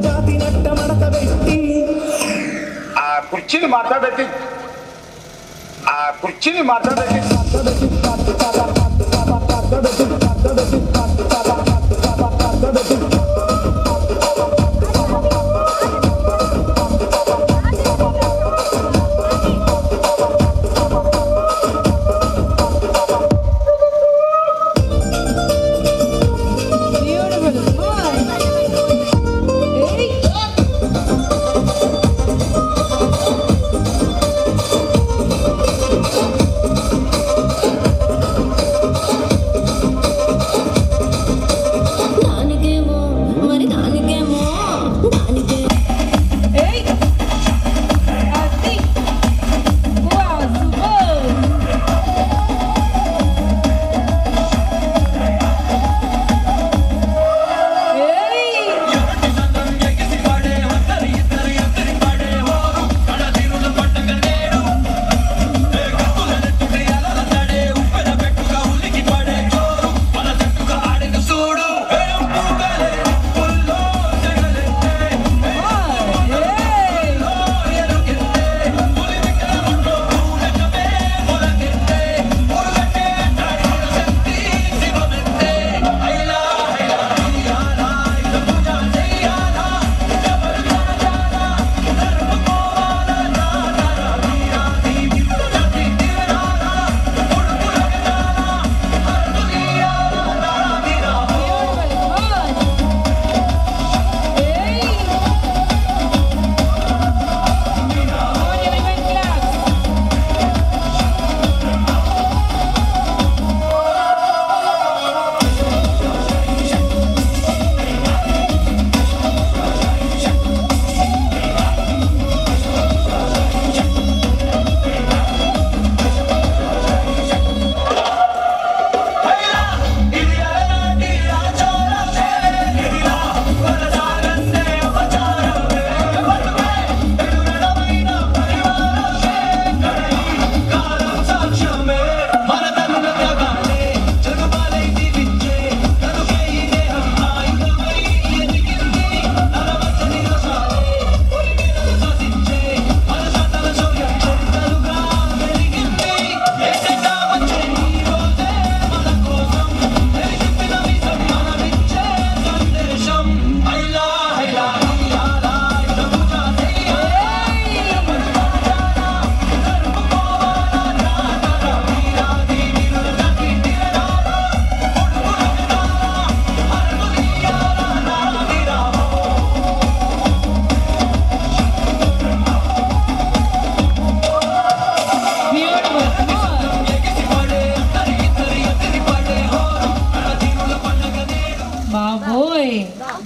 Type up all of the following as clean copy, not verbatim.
జాతి నట్ట మడత పెట్టి ఆ కుర్చీని మాట్లాడబెట్టి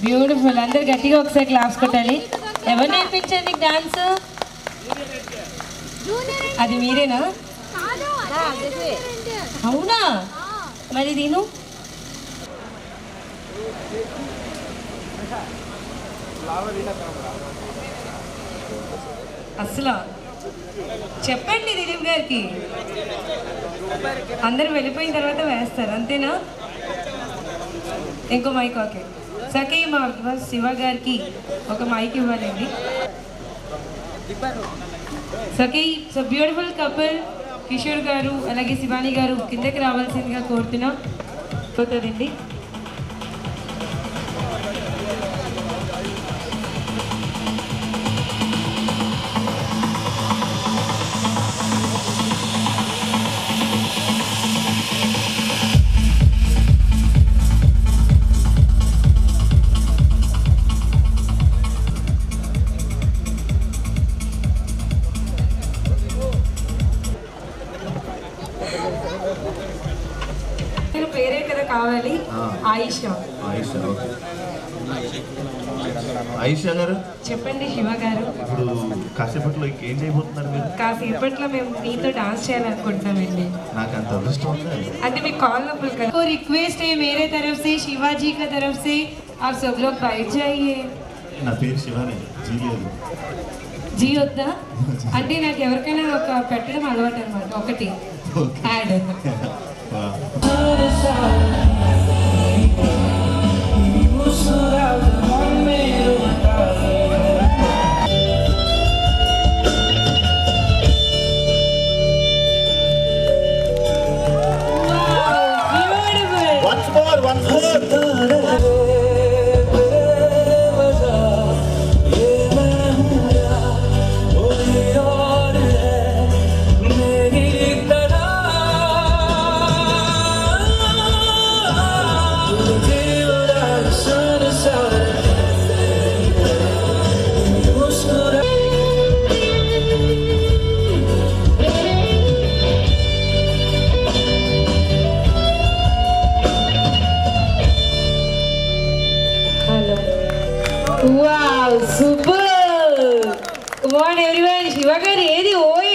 బ్యూటిఫుల్. అందరు గట్టిగా ఒకసారి క్లాప్స్ కొట్టాలి. ఎవరు నేర్పించారు నీకు డాన్స్? అది మీరేనా? అవునా? మరి దీను అసలు చెప్పండి దిలీప్ గారికి. అందరు వెళ్ళిపోయిన తర్వాత వేస్తారు అంతేనా? ఇంకో మైక్. ఓకే సఖీ, మా శివ గారికి ఒక మైక్ ఇవ్వాలండి. సఖీ, సో బ్యూటిఫుల్ కపుల్ కిషోర్ గారు అలాగే శివాని గారు కిందకి రావాల్సిందిగా కోరుతున్నా. పోతుందండి. పేరే కదా కావాలి. ఆయిషా. ఆయిషా గారు చెప్పండి. శివ గారు, ఇప్పుడు కాసేపట్లో ఏం చేయబోతున్నారు మీరు? కాసేపట్లో మేము మీతో డాన్స్ చేయాలనుకుంటున్నామండి. నాకు అంత అదృష్టం ఉందా? అంటే మీకు कॉल नंबर का को रिक्वेस्ट है मेरे तरफ से, शिवाजी का तरफ से, आप सब लोग बैठ जाइए. నా పేరు శివాని, జీ లేదు. జీ వద్దా? అంటే నాకు ఎవరికైనా ఒక పెట్టడం అలవాటు అనమాట. ఒకటి add. Wow, super! Come on everyone, Shiva garu ఏది ఓయ్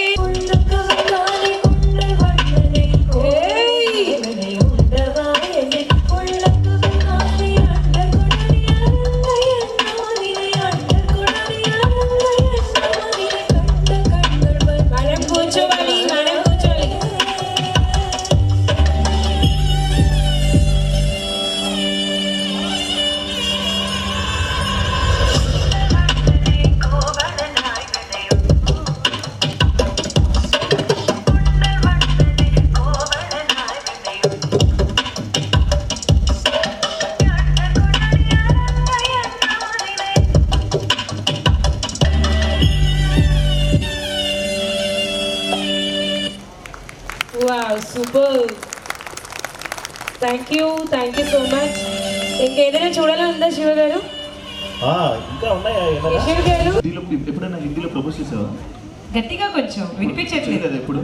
Wow, super. Thank you so much. ఇంకేదైనా చూడాలందా శివ గారు? ఇంకా ఉన్నాయా కిషోర్ గారు ఎప్పుడైనా హిందీలో ప్రపోజ్ చేసావా? గట్టిగా కొంచెం వినిపించట్లేదు. చేయలేదా ఎప్పుడు?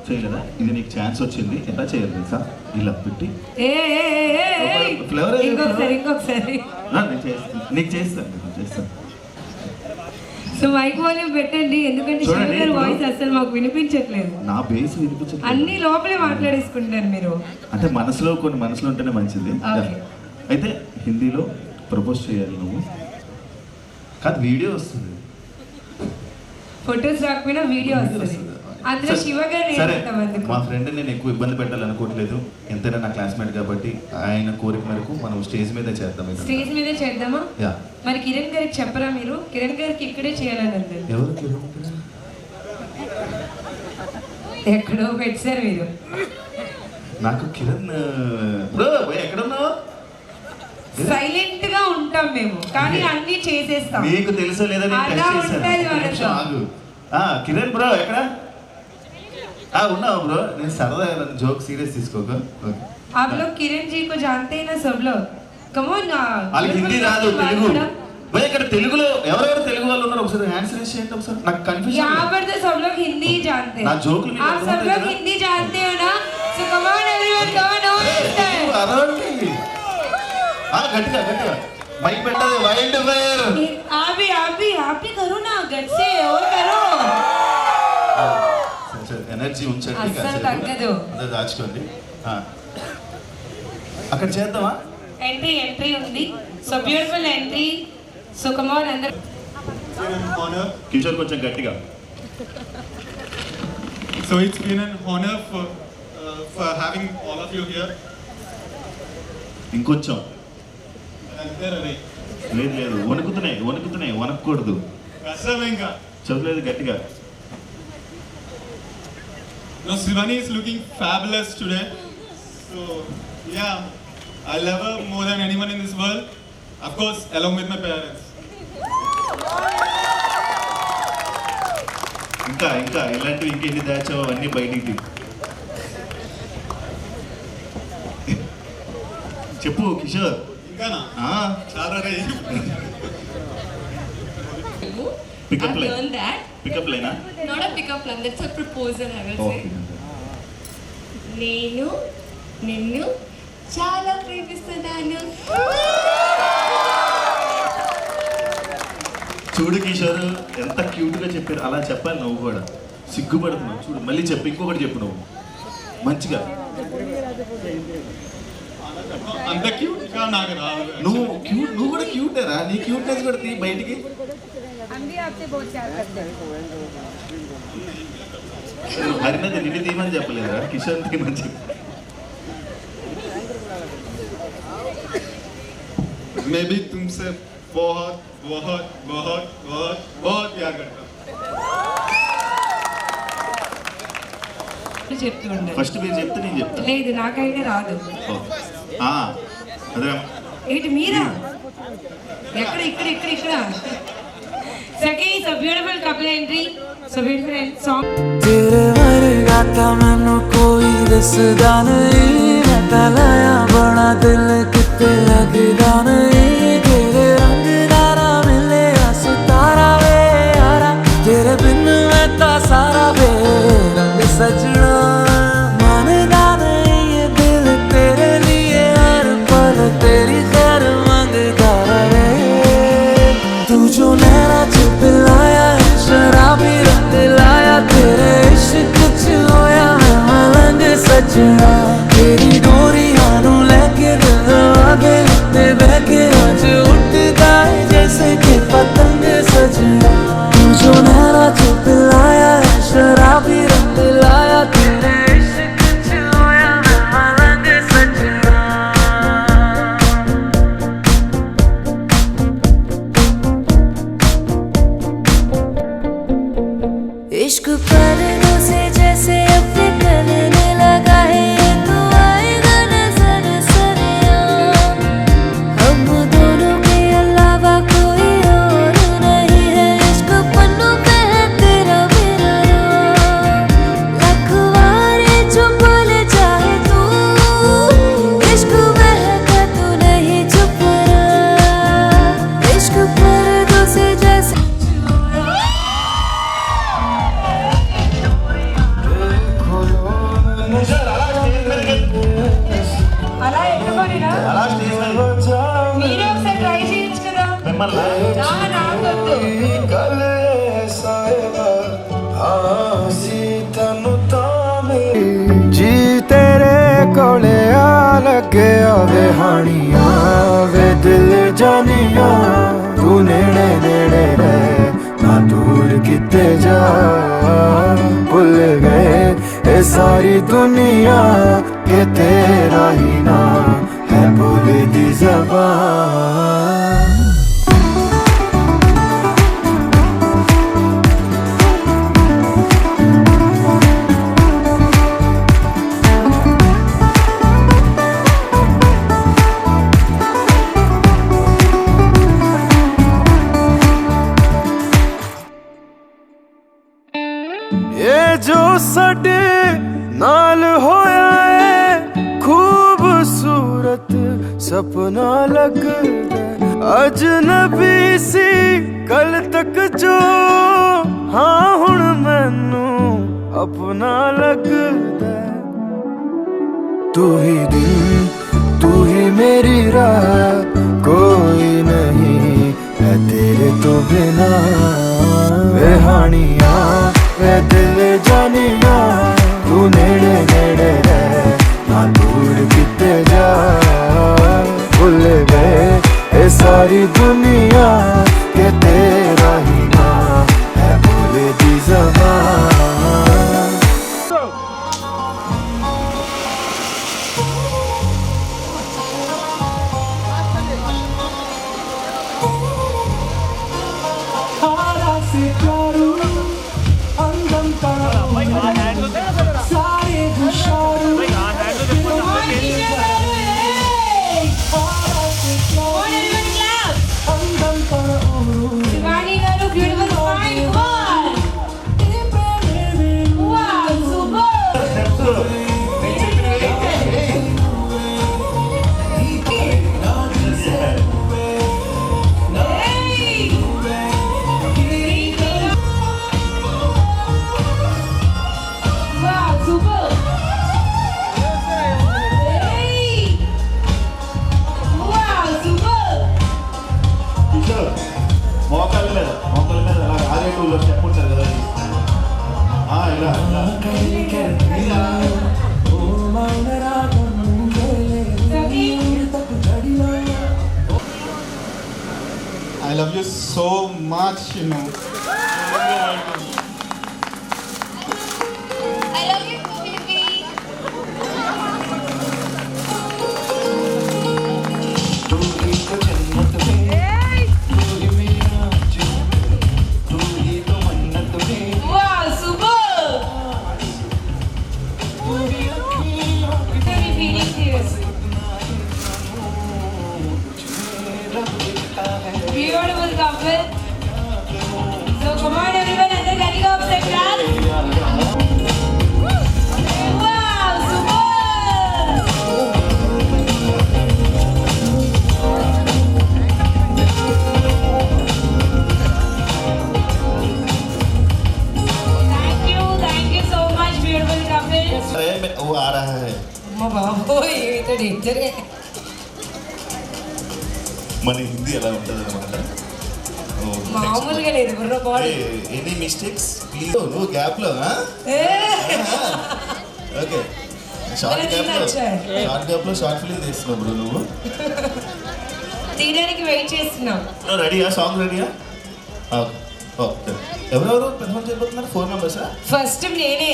చేయలేదా? ఇది నీకు ఛాన్స్ వచ్చింది, ఎలా చేయాలి తెలుసా? ఇలా పెట్టి ఫ్లేవర్ ఇంకొకసారి నీకు చేస్తాను. సో మైక్ వాల్యూమ్ పెట్టండి, ఎందుకంటే శివ గారి వాయిస్ అసలు మాకు వినిపించట్లేదు. నా బేస్ వినిపించట్లేదు. అన్ని లోపలే మాట్లాడేసుకుంటారు మీరు. అంటే మనసులో ఉంటేనే మంచిది. అయితే హిందీలో ప్రపోజ్ చేయాలి నువ్వు. కాదు, వీడియో వస్తుంది. ఫొటోస్ రాకపోయినా వీడియో వస్తుంది. అందులో శివ గారు సరే, మా ఫ్రెండ్ నేను ఎక్కువ ఇబ్బంది పెట్టాలనుకోవట్లేదు. ఎంతైనా నా క్లాస్మేట్ కాబట్టి ఆయన కోరిక మేరకు మనం స్టేజ్ మీదే చేద్దాం. స్టేజ్ మీదే చేద్దామా? మరి కిరణ్ గారికి చెప్పరా మీరు? కిరణ్ గారికి ఇక్కడే చేయాలని ఉంది. ఎవరు కిరణ్? ఎక్కడో పెట్టారు మీరు. నాకు కిరణ్ బ్రో ఎక్కడున్నావు? సైలెంట్ గా ఉంటాం మేము, కానీ అన్ని చేసేస్తాం. మీకు తెలుసో లేదా? కిరణ్ బ్రో ఎక్కడ ఉన్నావు బ్రో? నేను సరదా జోక్ సీరియస్ తీసుకోక. आप लोग किरण जी को जानते हैं ना सब लोग? Come on ना. వాళ్ళకి హిందీ రాదు, తెలుగు. భయ్ ఇక్కడ తెలుగులో ఎవరెవరు తెలుగు వాళ్ళు ఉన్నారు ఒకసారి ఆన్సర్ చేయండి ఒకసారి. నాకు కన్ఫ్యూజన్. यहाँ पर तो सब लोग हिंदी जानते हैं. నా జోకులు మీకు आप सब लोग हिंदी जानते हो ना? So come on everyone, come on over. అరవండి. గట్టిగా మైక్ పెట్టాలి. Wild fire. आप भी करो ना, गट से और करो. ఎనర్జీ ఉంచండి, అస్సలు తగ్గదు. అదే దాచుకోండి. అక్కడ చేద్దామా? ఎంట్రీ ఉంది. So beautiful entry. So come on అందరూ. కిషోర్ కొంచెం గట్టిగా. So it's been an honor for having all of you here. ఇంకొంచెం లేదు వణుకుతున్నాయి వణకూడదు. చదవలేదు గట్టిగా. No, Shivani is looking fabulous today. So yeah, I love her more than anyone in this world. Of course, along with my parents. ఇంకా ఇలాంటివి ఇంకెన్ని దాచావు అవన్నీ బయటికి చెప్పు కిషోర్. ఇంకానా? చాలా రే. Pickup line. learned that. Pickup లైనా? Not a pickup line, that's a proposal, I will say. నేను నిన్ను చాలా ప్రేమిస్తున్నాను. చూడు కిషోర్ ఎంత క్యూట్ గా చెప్పారు. అలా చెప్పాలి నువ్వు కూడా. సిగ్గుపడుతున్నావు చూడు. మళ్ళీ చెప్పు, ఇంకొకటి చెప్పు నువ్వు మంచిగా. అంత క్యూట్ గా నాకు రాదు. నువ్వు కూడా క్యూటేరా? నీ క్యూట్నెస్ కూడా తీ బయటికి. హరినది నిన్ను తీయమని చెప్పలేదా? కిషోర్ తీయమని చెప్పి. मैं भी तुमसे बहुत बहुत बहुत बहुत बहुत प्यार करता हूँ. చెప్తూ ఉండాలి. ఫస్ట్ మీరు చెప్తే నేను చెప్తాను. లేదు నాకైతే రాదు. అదే ఏంటి మీరా? ఎక్కడ ఇక్కడ सके is a beautiful couple entry. So beautiful song. तेरे वर्गा था मैनू कोई दसदा नहीं, मैं तलाया बड़ा दिल किते लगदा नहीं, तेरे रंग दारा मिले सितारा वे यारा, तेरे बिन मैं ता सारा वे रंग सजना, मानदा नहीं ये दिल तेरे लिए हर पल तेरी खैर मंगदा रहे. మిమ్మల్ని जी तेरे कोले आ लगे आवे हानिया वे दिल जानिया तू नेड़े नेड़े रहे ना दूर किते जा भूल गए ये सारी दुनिया के तेरा ही ना है भूल दी ज़बान ये जो साडे नाल होया है खूबसूरत सपना लगदा अजनबी सी कल तक जो हाँ हुण मैनू अपना लगदा तू ही दिन तू ही मेरी राह कोई नहीं है तेरे तो बिना वे हानिया वे दिल जानिया तू नेड़े नेड़े रह ना दूर किते जा भूल गए ये सारी दुनिया के तेरा ही ना है भूल दी ज़बान ఆరాసి ప్యారు అందం పడవు సారే హుషారు ఆరాసి ప్యారు అందం పడవు శివాని గారు beautiful fine wow super wow super wow super మోకాళ్ళ మీద అలా ఆరేటూలో స్టెప్ ఉంటుంది కదా ఇలా ఇలా I love you so much, you know. I love you too, baby. Wow super very feeling serious beautiful couple so come on everyone and then letting off the class wow super thank you so much beautiful couple अरे वो आ रहा है అమ్మ బాబోయ్ ఇది డేంజరే మన హిందీ ఎలా ఉంటుంది అనమాట మామూలుగా లేదు బుర్ర బాడీ ఎనీ మిస్టేక్స్ ప్లీజ్ నువ్వు గ్యాప్లో ఓకే షార్ట్ గ్యాప్లో షార్ట్ ఫిలిం తీస్తున్నావు బ్రో నువ్వు తీయడానికి వెయిట్ చేస్తున్నాం రెడీయా సాంగ్ రెడీయా ఓకే ఎవరెవరు పెద్దమంది చేయబోతున్నారు 4 మెంబర్సా ఫస్ట్ నేనే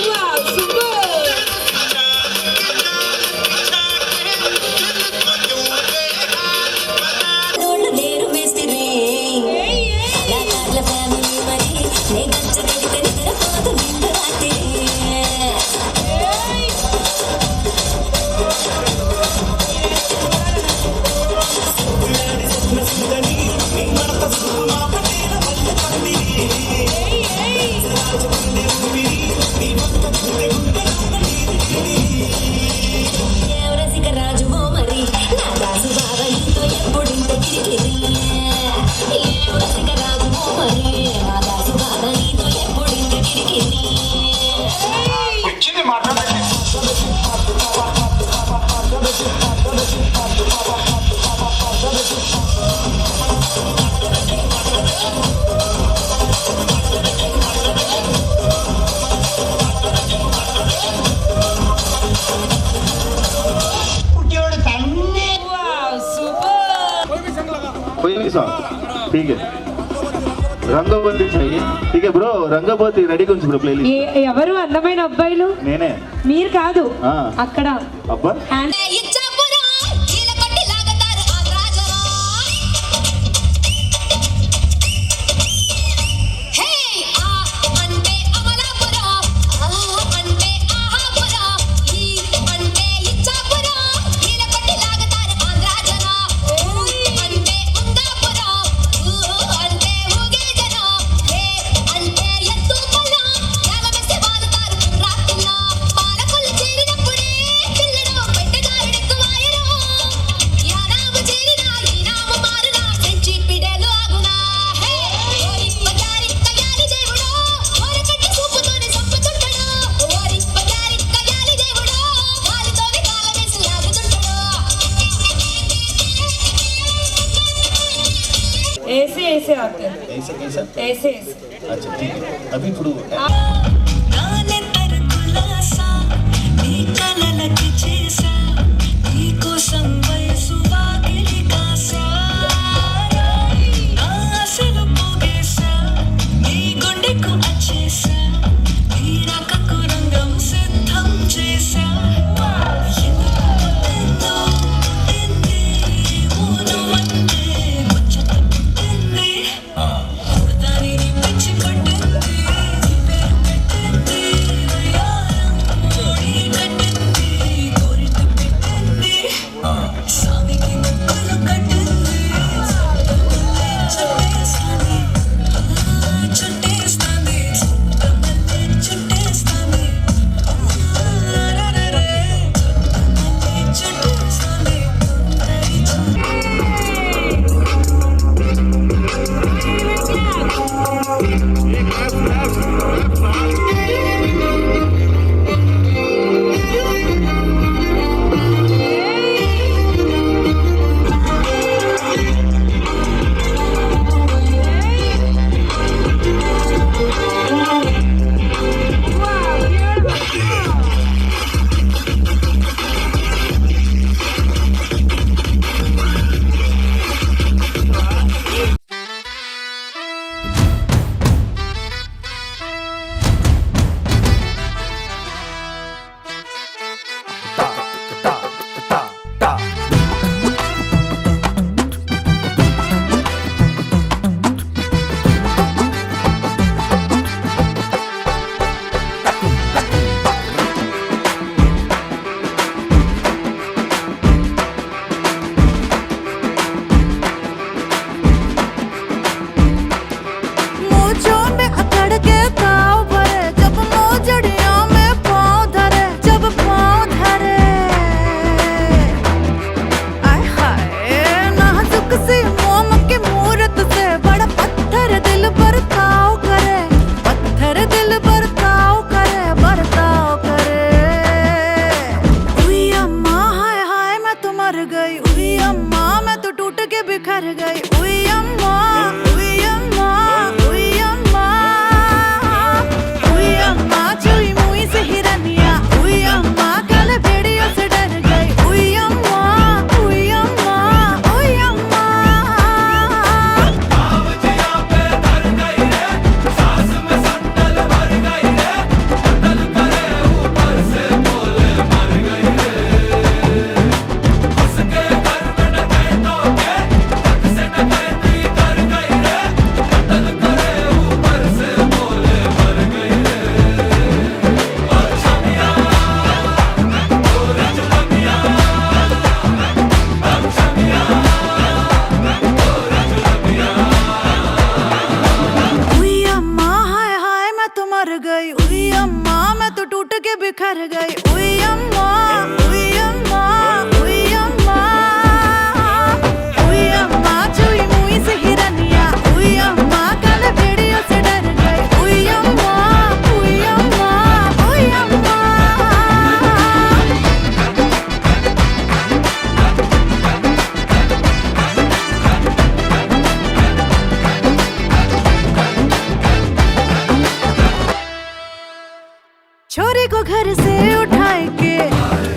వావ్ సూపర్ रंगोली सॉन्ग ठीक है రంగబోతి चाहिए ठीक है ब्रो రంగబోతి రెడీగా ఉంచు బ్రో ప్లేలిస్ట్ ఎవరు అందమైన అబ్బాయిలు నేనే మీరు కాదు అక్కడ అబ్బా ऐसे ऐसे आते हैं ऐसे कैसा ऐसे ऐसे अच्छा ठीक है अभी ఇప్పుడు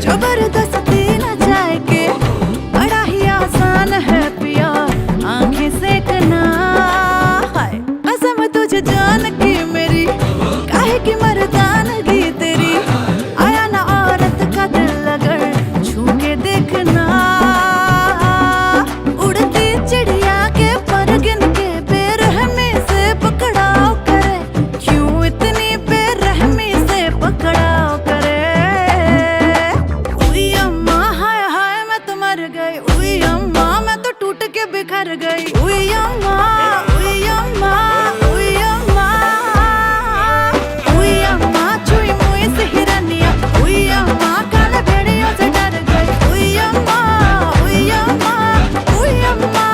जबरदस्ती न जाए के बड़ा ही आसान है पिया आंखें से मर गई। उई अम्मा मैं तो टूट के बिखर गई। उई अम्मा, उई अम्मा, उई अम्मा, उई अम्मा छुई मुई से हिरनिया। उई अम्मा काले भेड़ियों से डर गई। उई अम्मा, उई अम्मा, उई अम्मा।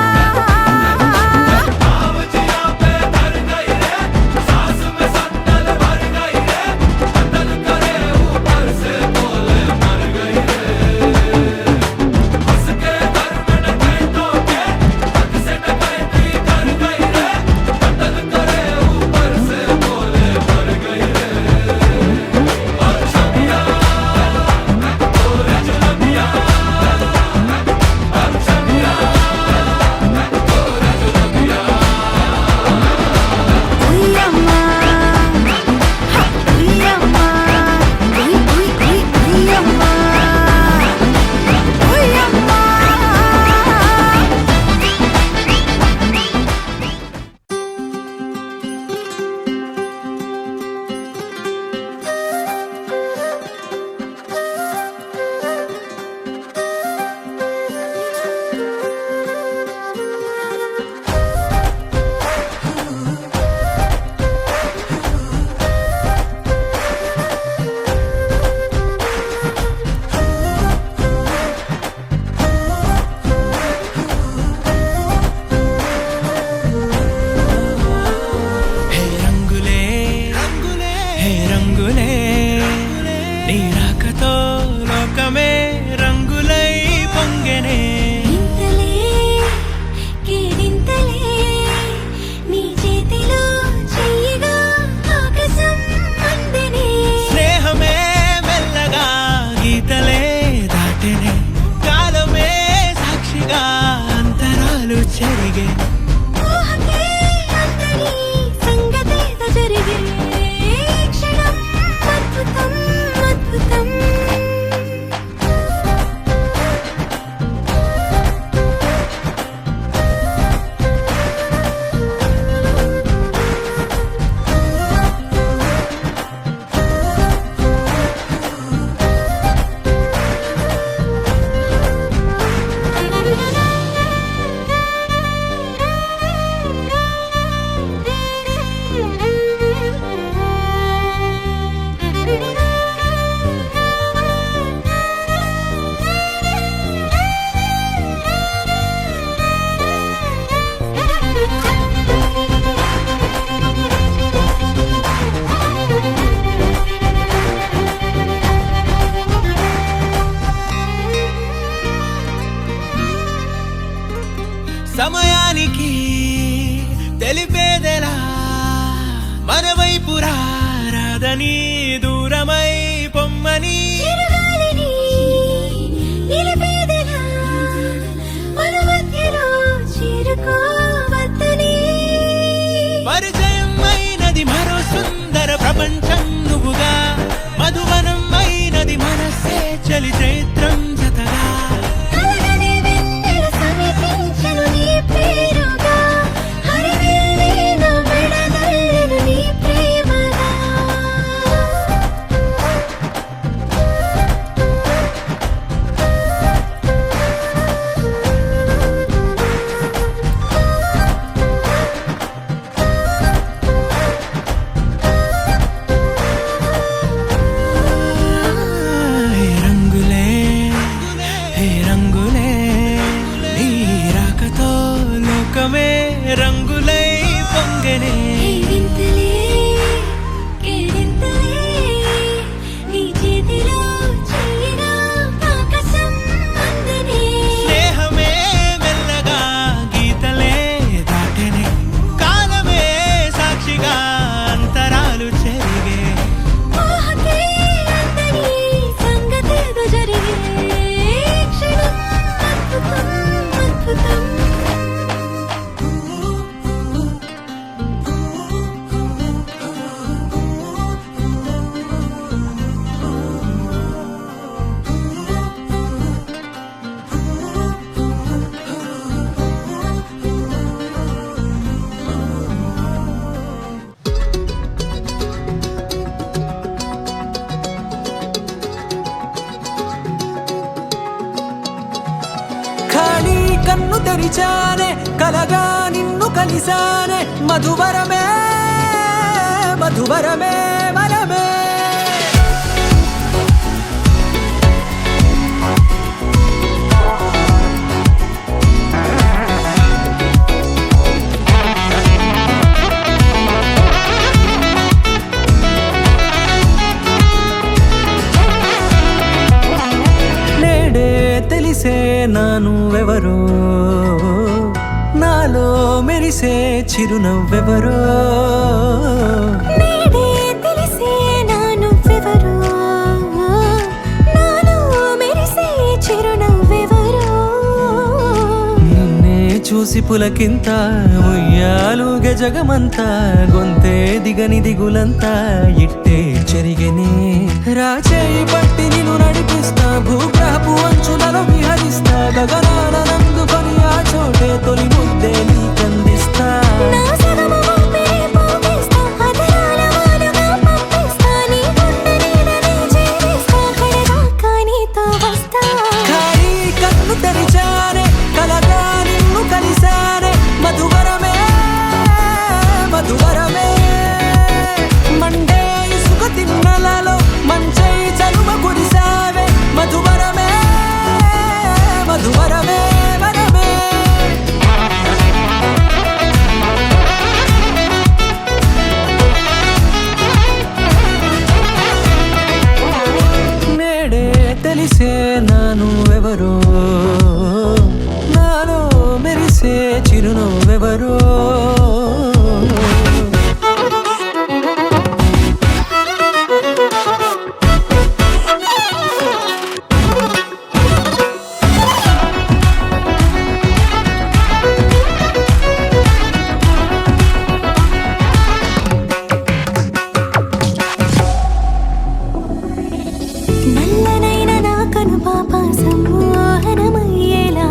సమయానికి తెలిపేదెలా మన వైపు రాదని దూరమై పొమ్మని పరిచయం అయినది మరో సుందర ప్రపంచం నువ్వుగా మధువనం అయినది మనసే చలి చైత్రం జతగా కన్ను తెరిచానే కలగా నిన్ను కలిసానే మధువరమే మధువరమే వరమే తెలిసే నానువెవరో నాలో మెరిసే చిరునవ్వెవరో నేడే తెలిసే నానువెవరో నాలో మెరిసే చిరునవ్వెవరో నిన్నే చూసి పులకింత ఉయ్యాలుగ జగమంతా గొంతే దిగని దిగులంతా ఇట్టే చెరిగనే రాచేయి పట్టి నిన్ను నడిపిస్తా భూగ్రహపు అంచులలో విహరిస్తా గగనాన నందుకొని ఆ చోటే తొలి ముద్దే నీకందిస్తా నా సగము ఊపిరి పోగిస్తా అదరాల వానగా పంపిస్తా నీ గుండె నీడనే చేరిస్తా కడదాకా నీతో వస్తా ఖాళీ కన్ను తెరిచానే కలగా నిన్ను కలిసానే మధువరమే మధువరమే మండే ఇసుక తిన్నలలో మంచై చలువ కురిసావే మధువరమే మధువరమే వరమే నేడే తెలిసే నానువెవరో నాలో మెరిసే చిరునవ్వెవరో నల్లనైన నా కనుపాప సమ్మోహనమయ్యేలా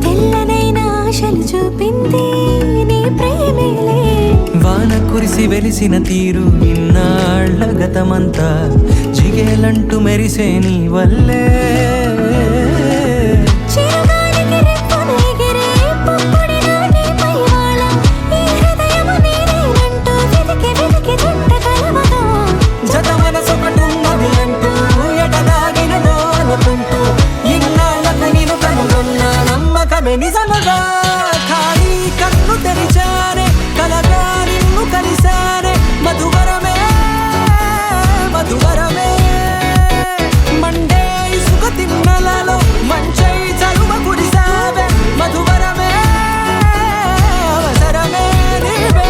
తెల్లనైన ఆశలు చూపింది నీ ప్రేమేలే వాన కురిసి వెలిసిన తీరు ఇన్నాళ్ళ గతమంతా జిగేలంటూ మెరిసే నీ వల్లే చిరుగాలికి రెప్పన ఎగిరే పుప్పొడిన నీపై వాళ ఈ హృదయము నీదేనంటూ వెతికి వెతికి జంట కలవగా జత మనసొకటున్నది అంటూ ఎటదాగినదో అనుకుంటూ ఇన్నాళ్ళకు నేను కనుగొన్న నమ్మకమే నిజముగా ఖాళీ కన్ను తెరిచానే కలగా నిన్ను కలిసానే మధువరమే మధువరమే మండే ఇసుక తిన్నలలో మంచై చలువ కురిసావే మధువరమే అవసరమే నీవే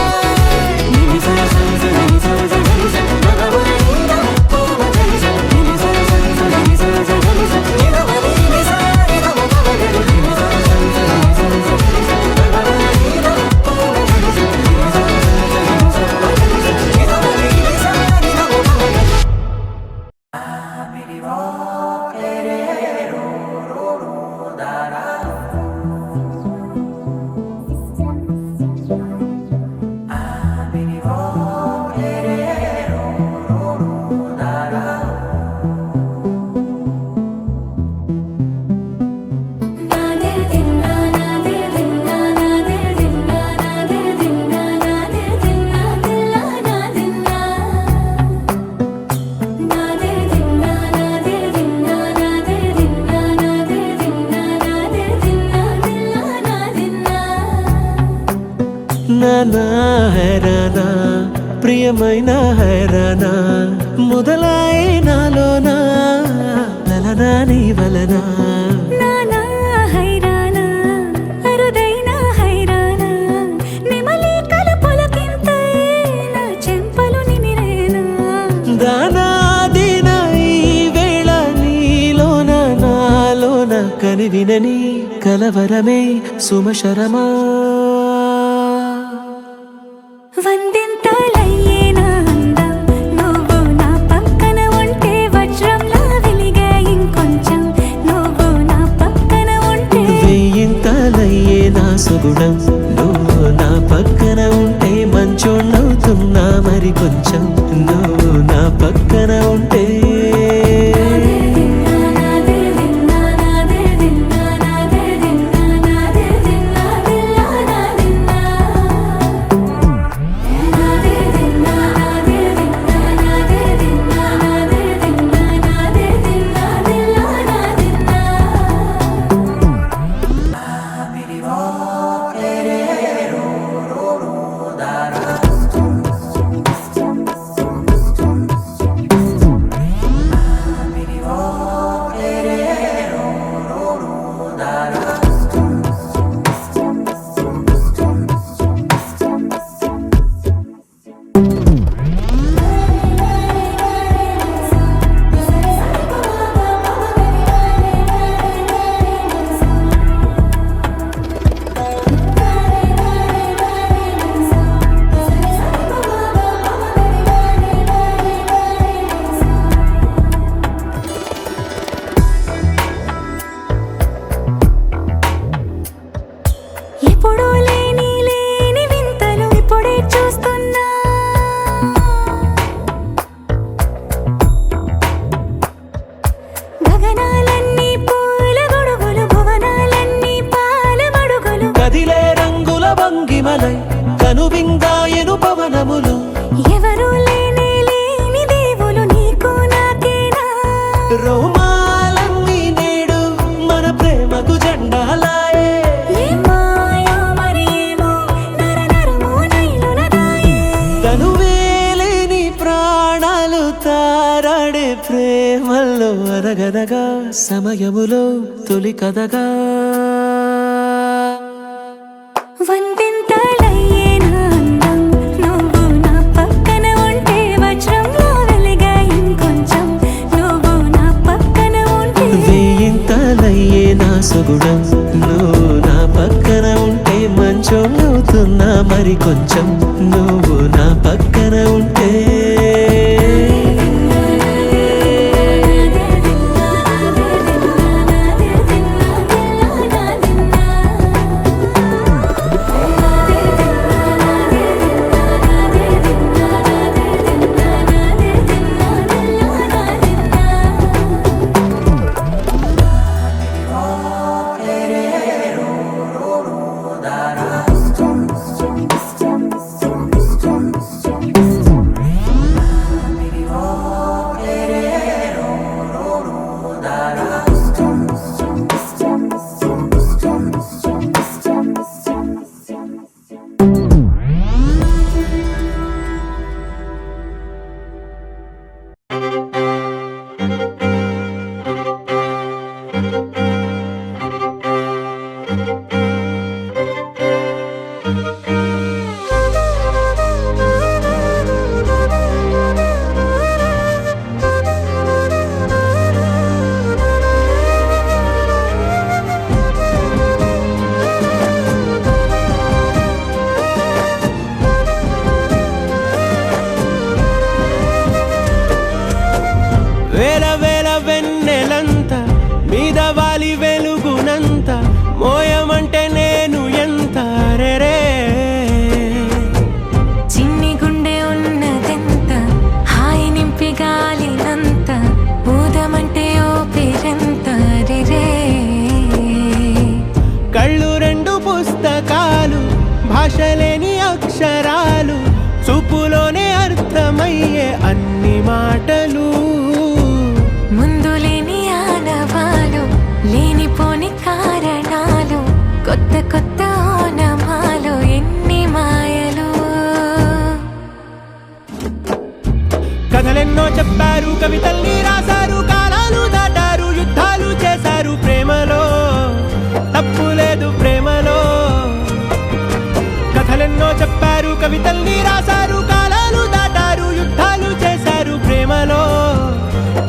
నానా హైరానా ప్రియమైన హైరానా మొదలాయే నాలోనా లలనా నీ వలనా నానా హైరానా అరుదైన హైరానా నెమలి కలుపులకింతై నా చెంపలు నిమిరేనా దానాదిన ఈ వేళ నీలోన నాలోన కనివినని కలవరమే సుమశరమా వందింతలయ్యే నా అందం నువ్వు నా పక్కన ఉంటే వజ్రంలా వెలిగే ఇంకొంచెం నువ్వు నా పక్కన ఉంటే వెయ్యింతలయ్యే నా సుగుణం నువ్వు నా పక్కన ఉంటే మంచోణ్ణవుతున్నా మరి కొంచెం నువ్వు నా పక్కన ఉంటే నాదే దిన్నా నాదే దిన్నా నాదే దిన్నా నాదే మహిమలై కనువిందాయను పవనములు ఎవరు లేని దేవులు నీకు నాకేనా రోమాలన్నీ నేడు మన ప్రేమకు జెండాలాయే మాయా మరేమో నరనరమో నైలునదాయే కనువేలేని ప్రాణాలు తారాడే ప్రేమల్లో అరగదగా సమయములో తొలి కదగా వందింతలయ్యేనా అందం నువ్వు నా పక్కన ఉంటే వజ్రంలో వెలిగా ఇంకొంచెం నువ్వు నా పక్కన ఉంటే వేయింతలయ్యే నా సుగుణం నువ్వు నా పక్కన ఉంటే మంచం నవ్వుతున్నా మరి కొంచెం నువ్వు నా పక్కన ఉంటే వేల వేల వెన్నెలంత మీద వాలి వెలుగునంత మోయమంటే నేను ఎంత రే చిన్ని గుండె ఉన్నదెంత హాయి నింపి గాలినంత ఊదమంటే ఓపిరెంత రే కళ్ళు రెండు పుస్తకాలు భాషలేని అక్షరాలు చూపులోనే అర్థమయ్యే అన్ని మాటలు ముందు లేని ఆనవాలు లేనిపోని కారణాలు కొత్త కొత్త ఓనమాలు ఎన్ని మాయలు కథలెన్నో చెప్పారు కవితల్ని రాశారు కాలాలు దాటారు యుద్ధాలు చేశారు ప్రేమలో తప్పు లేదు ప్రేమలో కథలెన్నో చెప్పారు కవితల్ని రాశారు కాలాలు దాటారు యుద్ధాలు చేశారు ప్రేమలో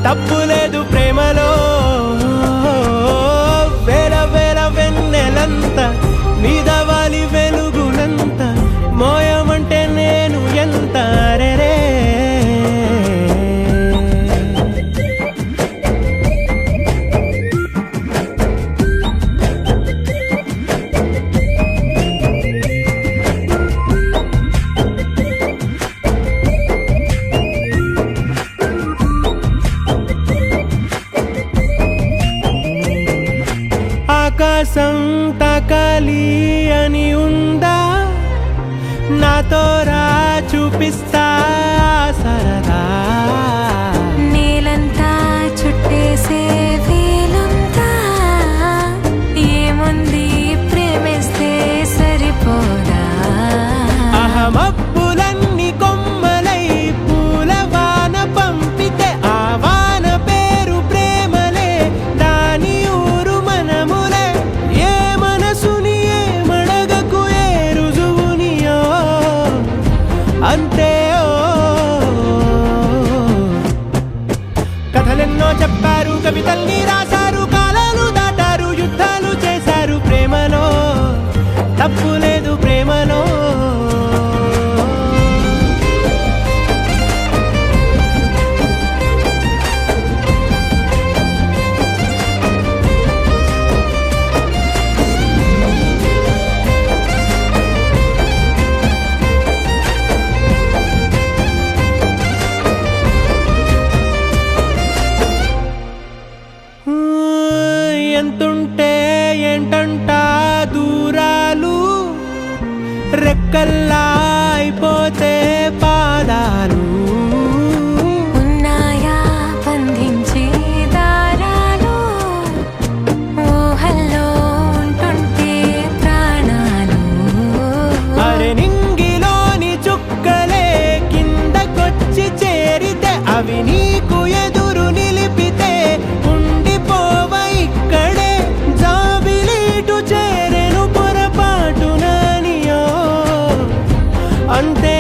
తప్పు లేదు ప్రేమలో వేల వేల వెన్నెలంత మీద వాలి వెలుగునంత మోయమంటే నేను ఎంత రే ఆకాశం తాకాలి అని ఉందా నాతో రా చూపిస్తా సరదా నేలంతా చుట్టేసే వీలుందా ఏముంది ప్రేమిస్తే సరిపోదా అహమబ్బులన్నీ కొమ్మలై పూలవాన పంపితే ఆ వాన పేరు ప్రేమలే దాని ఊరు మనములే ఏ మనసుని ఏ మడగకు ఏ రుజువునియో అంతే కథలెన్నో చెప్పారు కవితల్ని రాశారు కాలాలు దాటారు యుద్ధాలు చేశారు ప్రేమలో తప్పు లేదు ప్రేమలో రెక్కల్లా అయిపోతే పాదాలు ఉన్నాయా బంధించే దారాలు ఊహల్లో ఉంటుంటే ప్రాణాలు అరే నింగిలోని చుక్కలే కిందకొచ్చి చేరితే అవి నీకు ఎదురు నిలిపితే ఉండిపోవ ఇక్కడే జాబిలీటు చేరెను పొరపాటుననియో అంతే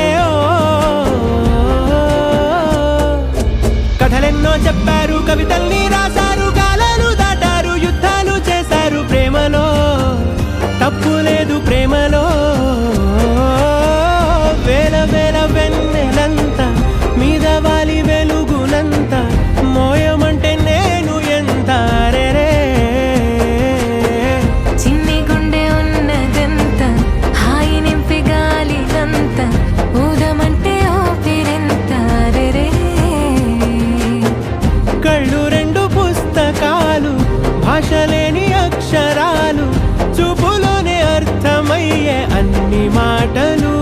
కథలెన్నో చెప్పారు కవితల్ని రాశారు కాలాలు దాటారు యుద్ధాలు చేశారు ప్రేమలో తప్పు లేదు ప్రేమలో వేల వేల వెన్నెలంత మీద వాలి వెలుగునంత మోయమంటే నేను ఎంత రే చిన్ని గుండె ఉన్నదంత హాయి నింపి గాలినంత ఊదమంటే ఊపిరెంత రే కళ్ళు రెండు పుస్తకాలు భాష లేని అక్షరాలు చూపులోనే అర్థమయ్యే అన్ని మాటలు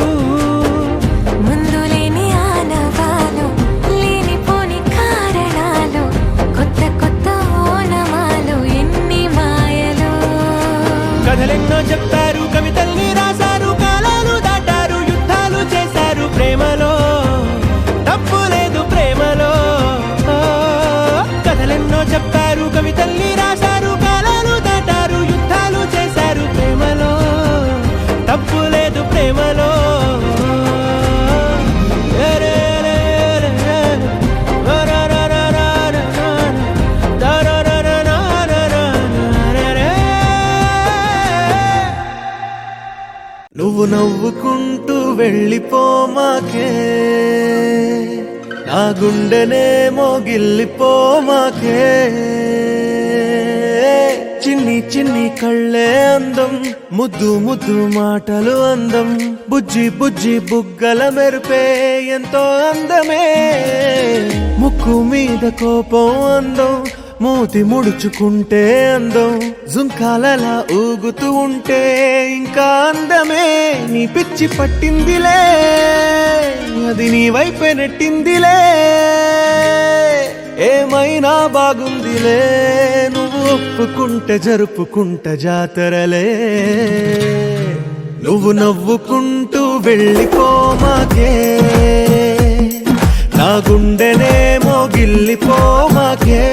ముందు లేని ఆనవాలు లేనిపోని కారణాలు కొత్త కొత్త ఓనమాలు ఎన్ని మాయలు కథలెన్నో చెప్పారు కవితల్ని రాశారు కాలాలు దాటారు యుద్ధాలు చేశారు ప్రేమలో తప్పు లేదు ప్రేమలో కథలెన్నో చెప్పారు కవితల్ని రాశారు కాలాలు దాటారు యుద్ధాలు చేశారు ప్రేమలో తప్పు లేదు ప్రేమలో నువ్వు నవ్వుకుంటూ వెళ్ళిపోమాకే నా గుండెనేమో గిల్లిపోమాకే చిన్ని చిన్ని కళ్ళే అందం ముద్దు ముద్దు మాటలు అందం బుజ్జి బుజ్జి బుగ్గల మెరుపే ఎంతో అందమే ముక్కు మీద కోపం అందం మూతి ముడుచుకుంటే అందం జుంకాలలా ఊగుతూ ఉంటే ఇంకా అందమే నీ పిచ్చి పట్టిందిలే అది నీ వైపే నెట్టిందిలే ఏమైనా బాగుందిలే నువ్వు ఒప్పుకుంటే జరుపుకుంట జాతరలే నువ్వు నవ్వుకుంటూ వెళ్ళిపోమాకే నా గుండెనేమో గిల్లిపోమాకే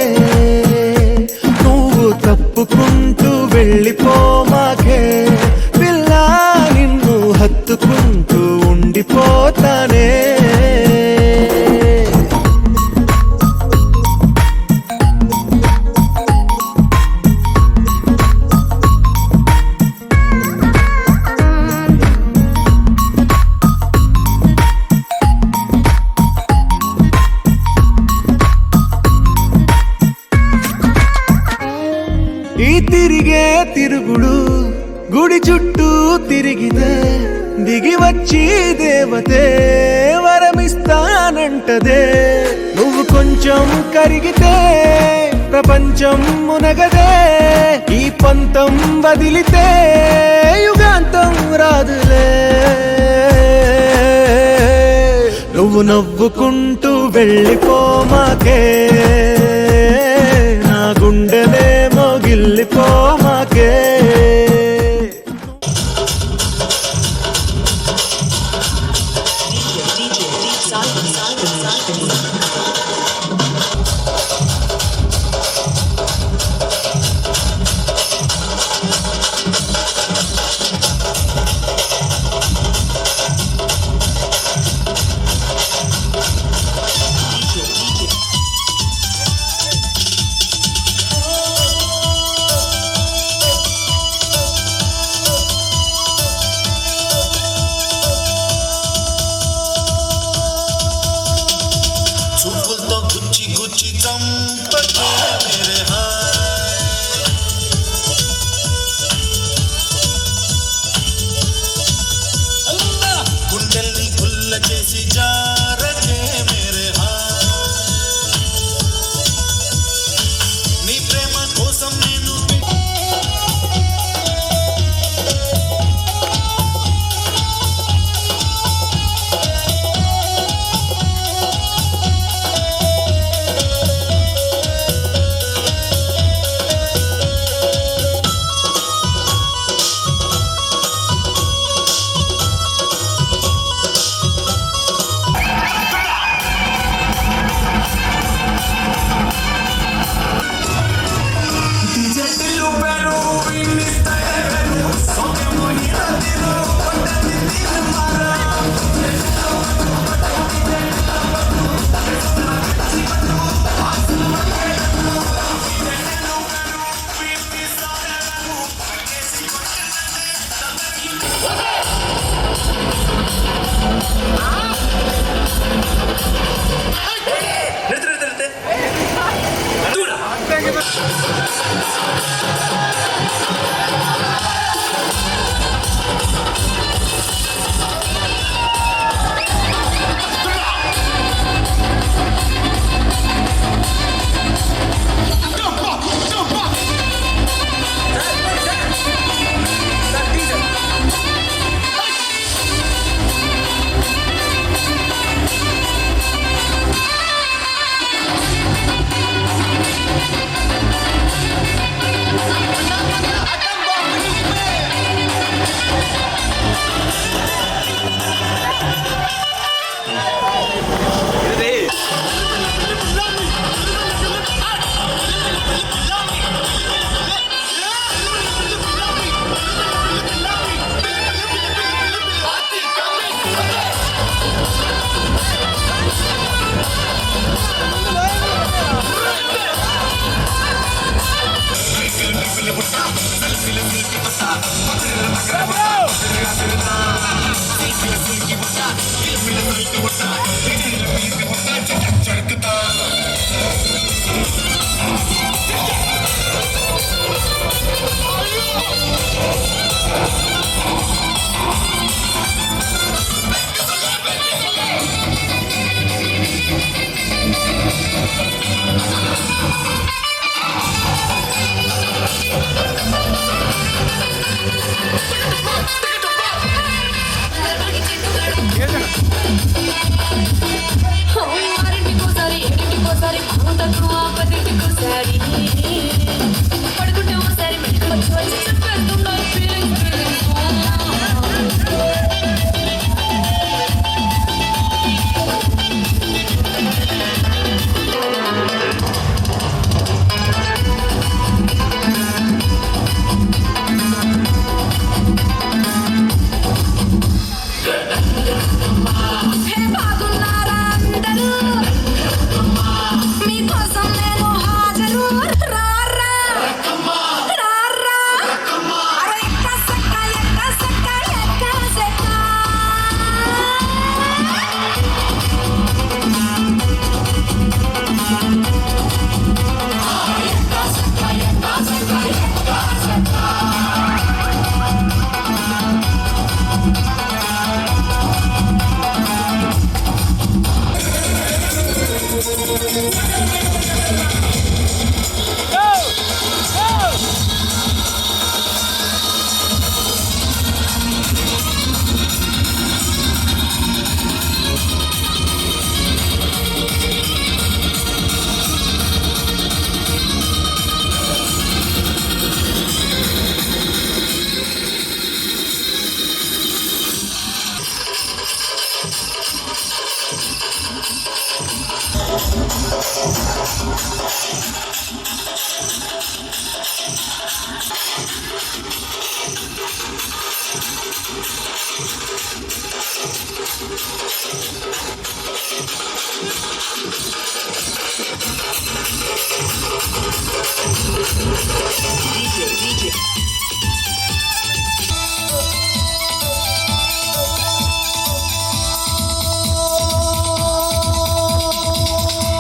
నువ్వు తప్పుకుంటూ వెళ్ళిపోమాకే పిల్ల నిన్ను హత్తుకుంటూ ఉండిపోతానే ఈ తిరిగే తిరుగుడు గుడి చుట్టూ తిరిగితే దిగి వచ్చి దేవతే వరమిస్తానంటదే నువ్వు కొంచెం కరిగితే ప్రపంచం మునగదే ఈ పంతం వదిలితే యుగాంతం రాదులే నువ్వు నవ్వుకుంటూ వెళ్ళిపోమాకే నా గుండెనేమో గిల్లిపోమాకే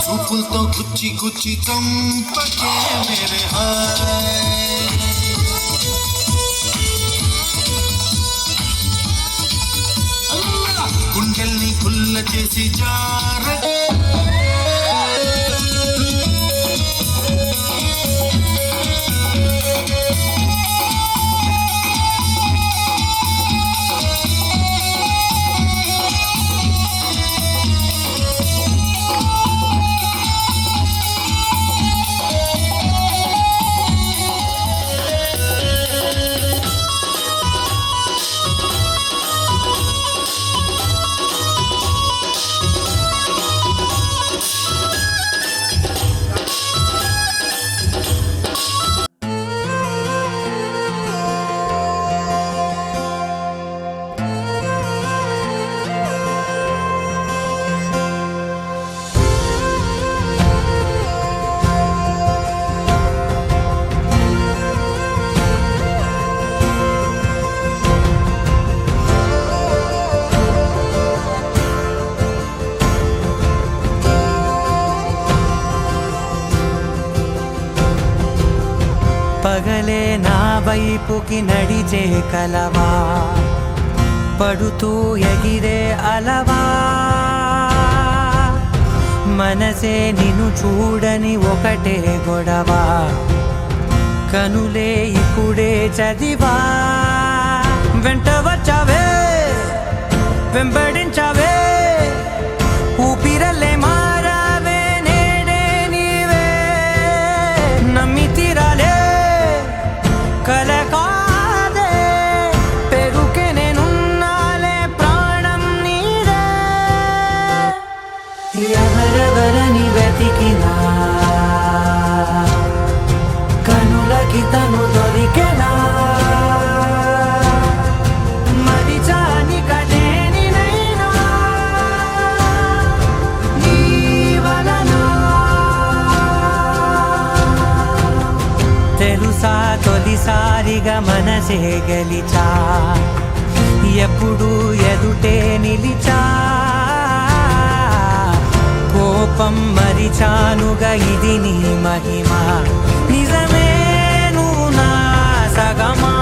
చూపులతో గుచ్చి గుచ్చి చంపకే మేరే హాయ్ గుండెల్ని గుల్ల చేసి జార వైపుకి నడిచే కలవా పడుతూ ఎగిరే అలవా మనసే నిన్ను చూడని ఒకటే గొడవ కనులే ఇప్పుడే చదివా వెంట వచ్చావే వెంబడించావే ఊపిరల్లే మారావే నేడే నీవే నమ్మి తీరాలే కల కాదే పెరుకే నేనున్నాలే ప్రాణం నీదే ఎవరెవరని వెతికినా కనులకి తను దొరికెనా మరిచాని కదేనినైనా నీ వలన తెలుసా తొలిసారిగా మనసే గెలిచా ఎప్పుడు ఎదుటే నిలిచా కోపం మరిచానుగా ఇది నీ మహిమ నిజమే నువ్వు నా సగమా